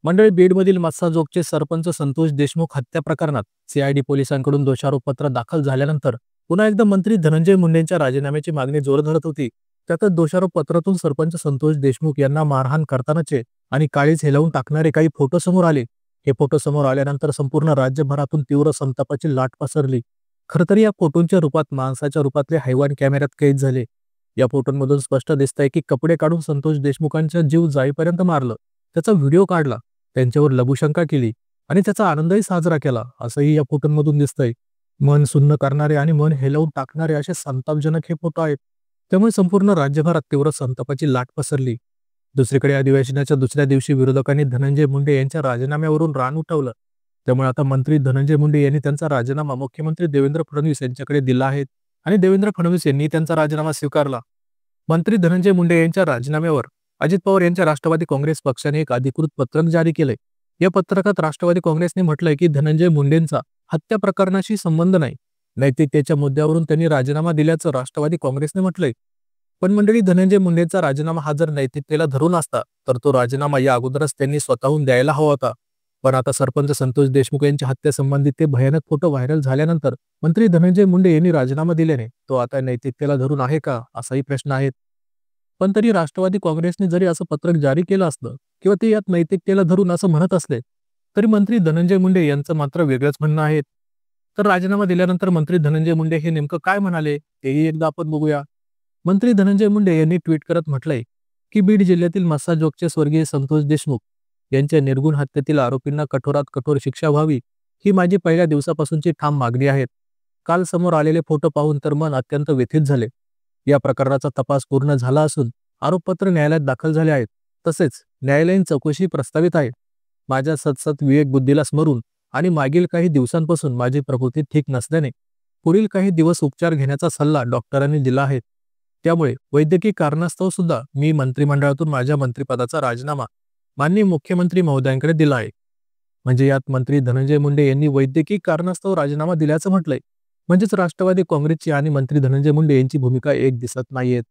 मंडळी बीडमधील मस्साजोगचे सरपंच संतोष देशमुख हत्या प्रकरणात सीआयडी पोलिसांकडून दोषारोपपत्र दाखल झाल्यानंतर पुन्हा एकदा मंत्री धनंजय मुंडेंच्या राजीनाम्याची मागणी जोर धरत होती. त्यातच दोषारोपपत्रातून सरपंच संतोष देशमुख यांना मारहाण करतानाचे आणि काळीज हेलवून टाकणारे काही फोटो समोर आले. हे फोटो समोर आल्यानंतर संपूर्ण राज्यभरातून तीव्र संतापाची लाट पसरली. खरं तर या फोटोंच्या रूपात माणसाच्या रूपातले हैवान कॅमेऱ्यात कैद झाले. या फोटोंमधून स्पष्ट दिसतंय की कपडे काढून संतोष देशमुखांचा जीव जाईपर्यंत मारलं, त्याचा व्हिडिओ काढला, त्यांच्यावर लघुशंका केली आणि त्याचा आनंदही साजरा केला, असंही या फोटोंमधून दिसतंय. मन सुन्न करणारे आणि मन हेलवून टाकणारे असे संतापजनक हे फोटो आहेत. त्यामुळे संपूर्ण राज्यभरात तीव्र संतापाची लाट पसरली. दुसरीकडे अधिवेशनाच्या दुसऱ्या दिवशी विरोधकांनी धनंजय मुंडे यांच्या राजीनाम्यावरून रान उठवलं. त्यामुळे आता मंत्री धनंजय मुंडे यांनी त्यांचा राजीनामा मुख्यमंत्री देवेंद्र फडणवीस यांच्याकडे दिला आहे आणि देवेंद्र फडणवीस यांनी त्यांचा राजीनामा स्वीकारला. मंत्री धनंजय मुंडे यांच्या राजीनाम्यावर अजित पवार यांच्या राष्ट्रवादी काँग्रेस पक्षाने एक अधिकृत पत्रक जारी केलंय. या पत्रकात राष्ट्रवादी काँग्रेसने म्हटलंय की धनंजय मुंडेंचा हत्या प्रकरणाशी संबंध नाही. नैतिकतेच्या मुद्द्यावरून त्यांनी राजीनामा दिल्याचं राष्ट्रवादी काँग्रेसने म्हटलंय. पण मंडळी, धनंजय मुंडेंचा राजीनामा हा जर नैतिकतेला धरून असता तर तो राजीनामा या अगोदरच त्यांनी स्वतःहून द्यायला हवा होता. पण आता सरपंच संतोष देशमुख यांच्या हत्येसंबंधित ते भयानक फोटो व्हायरल झाल्यानंतर मंत्री धनंजय मुंडे यांनी राजीनामा दिल्याने तो आता नैतिकतेला धरून आहे का, असाही प्रश्न आहे. पण तरी राष्ट्रवादी काँग्रेसने जरी असं पत्रक जारी केलं असलं किंवा ते यात नैतिकतेला धरून असं म्हणत असले, तरी मंत्री धनंजय मुंडे यांचं मात्र वेगळंच म्हणणं आहे. तर राजीनामा दिल्यानंतर मंत्री धनंजय मुंडे हे नेमकं काय म्हणाले तेही एकदा आपण बघूया. मंत्री धनंजय मुंडे यांनी ट्विट करत म्हटलंय की बीड जिल्ह्यातील मस्साजोगचे स्वर्गीय संतोष देशमुख यांच्या निर्गुण हत्येतील आरोपींना कठोरात कठोर शिक्षा व्हावी, ही माझी पहिल्या दिवसापासूनची ठाम मागणी आहे. काल समोर आलेले फोटो पाहून तर मन अत्यंत व्यथित झाले. या प्रकरणाचा तपास पूर्ण झाला असून आरोपपत्र न्यायालयात दाखल झाले आहेत. तसेच न्यायालयीन चौकशी प्रस्तावित आहे. माझ्या सतसत विवेक बुद्धीला स्मरून आणि मागील काही दिवसांपासून माझी प्रकृती ठीक नसल्याने पुढील काही दिवस उपचार घेण्याचा सल्ला डॉक्टरांनी दिला आहे. त्यामुळे वैद्यकीय कारणास्तव सुद्धा मी मंत्रिमंडळातून माझ्या मंत्रिपदाचा राजीनामा माननीय मुख्यमंत्री महोदयांकडे दिला आहे. म्हणजे यात मंत्री धनंजय मुंडे यांनी वैद्यकीय कारणास्तव राजीनामा दिल्याचं म्हटलंय. म्हणजेच राष्ट्रवादी काँग्रेसची आणि मंत्री धनंजय मुंडे यांची भूमिका एक दिसत नाहीये.